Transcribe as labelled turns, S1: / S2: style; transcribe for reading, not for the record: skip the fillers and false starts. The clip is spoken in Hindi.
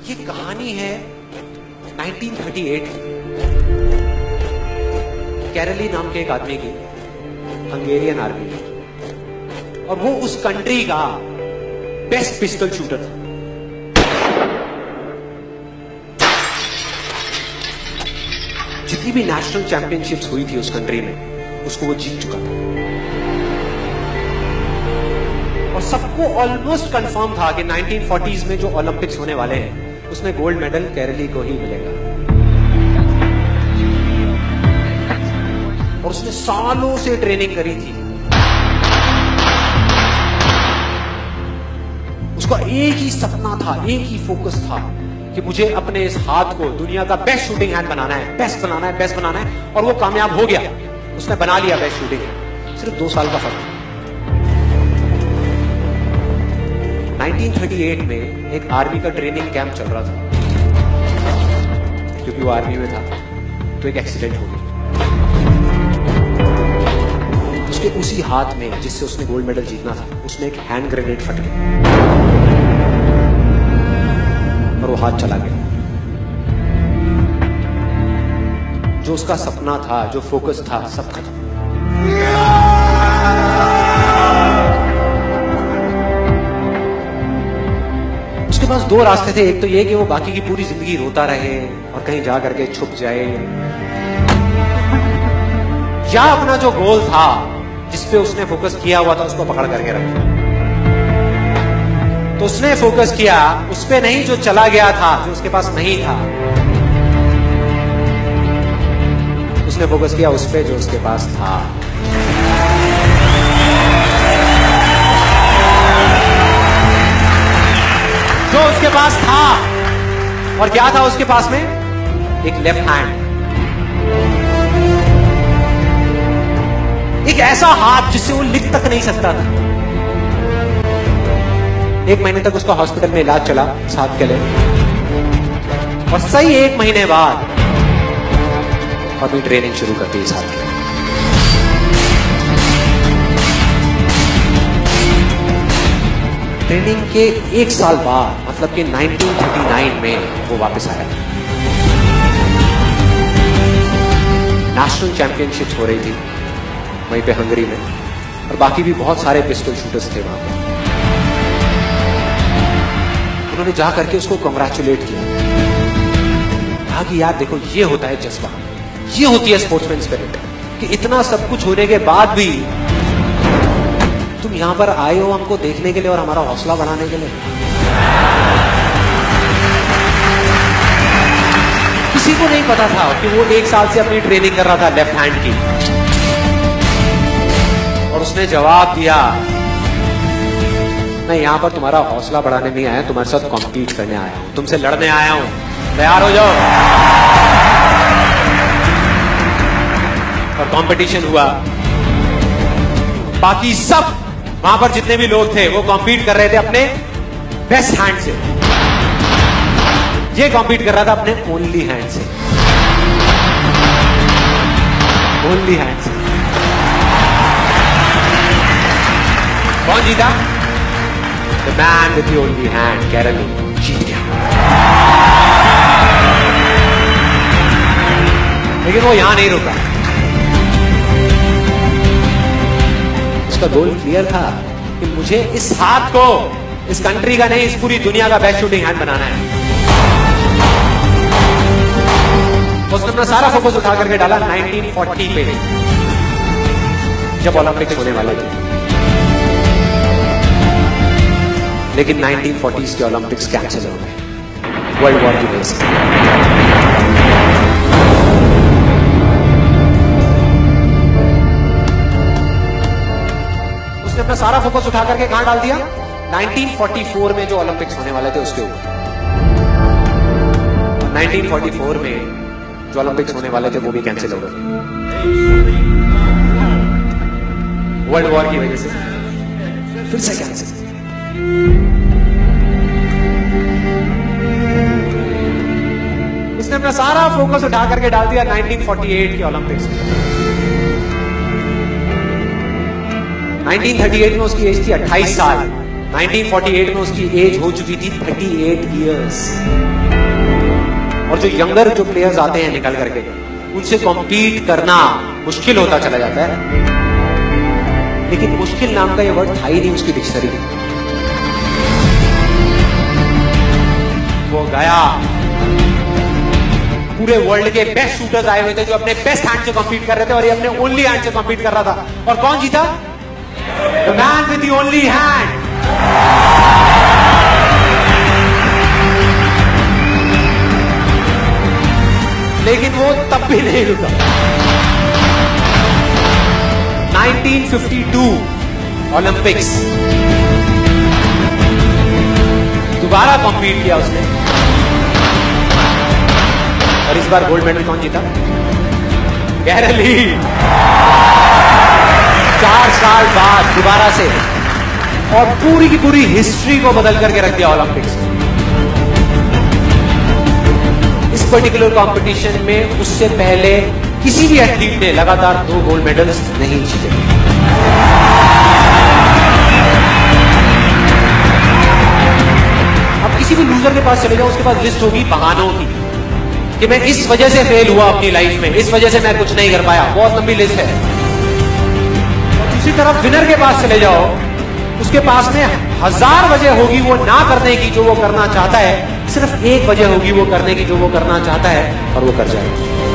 S1: ये कहानी है 1938 कैरली नाम के एक आदमी की, हंगेरियन आर्मी में, और वो उस कंट्री का बेस्ट पिस्टल शूटर था। जितनी भी नेशनल चैंपियनशिप्स हुई थी उस कंट्री में, उसको वो जीत चुका था। और सबको ऑलमोस्ट कंफर्म था कि 1940s में जो ओलंपिक्स होने वाले हैं उसमें गोल्ड मेडल कैरली को ही मिलेगा। और उसने सालों से ट्रेनिंग करी थी। उसका एक ही सपना था, एक ही फोकस था कि मुझे अपने इस हाथ को दुनिया का बेस्ट शूटिंग हैंड बनाना है, बेस्ट बनाना है, बेस्ट बनाना है। और वो कामयाब हो गया, उसने बना लिया बेस्ट शूटिंग हैंड। सिर्फ 2 साल का फर्क। 1938 में एक आर्मी का ट्रेनिंग कैंप चल रहा था। क्योंकि वो आर्मी में था तो एक एक्सीडेंट हो गया। उसके उसी हाथ में जिससे उसने गोल्ड मेडल जीतना था, उसमें एक हैंड ग्रेनेड फट गया और वो हाथ चला गया। जो उसका सपना था, जो फोकस था, सब खत्म। उसके पास 2 रास्ते थे। एक तो ये कि वो बाकी की पूरी जिंदगी रोता रहे और कहीं जा करके छुप जाए, या अपना जो गोल था जिसपे उसने फोकस किया हुआ था उसको पकड़ करके रखे। तो उसने फोकस किया उस पे नहीं जो चला गया था, जो उसके पास नहीं था। उसने फोकस किया उस पे जो उसके पास था। जो उसके पास था, और क्या था उसके पास में? एक लेफ्ट हैंड, एक ऐसा हाथ जिससे वो लिख तक नहीं सकता था। 1 महीने तक उसका हॉस्पिटल में इलाज चला इस हाथ के लिए, और सही 1 महीने बाद अपनी ट्रेनिंग शुरू कर दी इस हाथ के लिए। ट्रेनिंग के 1 साल बाद, मतलब कि 1939 में वो वापस आया। नेशनल चैंपियनशिप्स हो रही थी वहीं पे हंगरी में, और बाकी भी बहुत सारे पिस्टल शूटर्स थे वहां पे। उन्होंने जा करके उसको कांग्रेचुलेट किया, कहा कि यार देखो, ये होता है जज्बा, ये होती है स्पोर्ट्समैन स्पिरिट, कि इतना सब कुछ होने के बाद भी तुम यहां पर आए हो हमको देखने के लिए और हमारा हौसला बढ़ाने के लिए। किसी को नहीं पता था कि वो 1 साल से अपनी ट्रेनिंग कर रहा था लेफ्ट हैंड की, और उसने जवाब दिया, मैं यहां पर तुम्हारा हौसला बढ़ाने नहीं आया, तुम्हारे साथ कॉम्पीट करने आया हूं, तुमसे लड़ने आया हूं, तैयार हो जाओ। और कंपटीशन हुआ। बाकी सब वहां पर जितने भी लोग थे वो कॉम्पीट कर रहे थे अपने बेस्ट हैंड से। ये कॉम्पीट कर रहा था अपने ओनली हैंड से, ओनली हैंड से। कौन जीता? The man with the only hand, Kairali, जीत गया। लेकिन वो यहां नहीं रुका। उसका गोल क्लियर था कि मुझे इस हाथ को इस कंट्री का नहीं, इस पूरी दुनिया का बेस्ट शूटिंग हैंड बनाना है। उसने अपना सारा फोकस उठा करके डाला 1940 पे, जब ओलंपिक्स होने वाले थे। लेकिन 1940s के ओलंपिक्स कैंसिल हो गए वर्ल्ड वॉर की वजह से। उसने अपना सारा फोकस उठा करके कहां डाल दिया? 1944 में जो ओलंपिक्स होने वाले थे उसके ऊपर। 1944 में जो ओलंपिक्स होने वाले थे वो भी कैंसिल हो गए वर्ल्ड वॉर की वजह से। फिर से कैंसिल। उसने अपना सारा फोकस उठा करके डाल दिया 1948 के ओलंपिक्स में। 1938 में उसकी एज थी 28 साल, 1948 में उसकी एज हो चुकी थी 38 इयर्स। और जो यंगर जो प्लेयर्स आते हैं निकल करके, उनसे कॉम्पीट करना मुश्किल होता चला जाता है। लेकिन मुश्किल नाम का ये वर्ड था ही नहीं उसकी डिक्शनरी में। वो गया, पूरे वर्ल्ड के बेस्ट शूटर्स आए हुए थे जो अपने बेस्ट हैंड से कॉम्पीट कर रहे थे, और ये अपने ओनली हैंड से कॉम्पीट कर रहा था। और कौन जीता? The man with the only hand. लेकिन वो तब भी नहीं रुका। 1952 ओलंपिक्स, दोबारा कॉम्पीट किया उसने, और इस बार गोल्ड मेडल कौन जीता? गैरल ली। 4 साल बाद दोबारा से, और पूरी की पूरी हिस्ट्री को बदल करके रख दिया ओलंपिक्स में। इस पर्टिकुलर कंपटीशन में उससे पहले किसी भी एथलीट ने लगातार 2 गोल्ड मेडल्स नहीं जीते। अब किसी भी लूजर के पास चले जाओ, उसके पास लिस्ट होगी बहानों की कि मैं इस वजह से फेल हुआ अपनी लाइफ में, इस वजह से मैं कुछ नहीं कर पाया। बहुत लंबी लिस्ट है। और दूसरी तरफ विनर के पास चले जाओ, उसके पास में 1000 वजह होगी वो ना करने की जो वो करना चाहता है, सिर्फ एक वजह होगी वो करने की जो वो करना चाहता है, और वो कर जाएगा।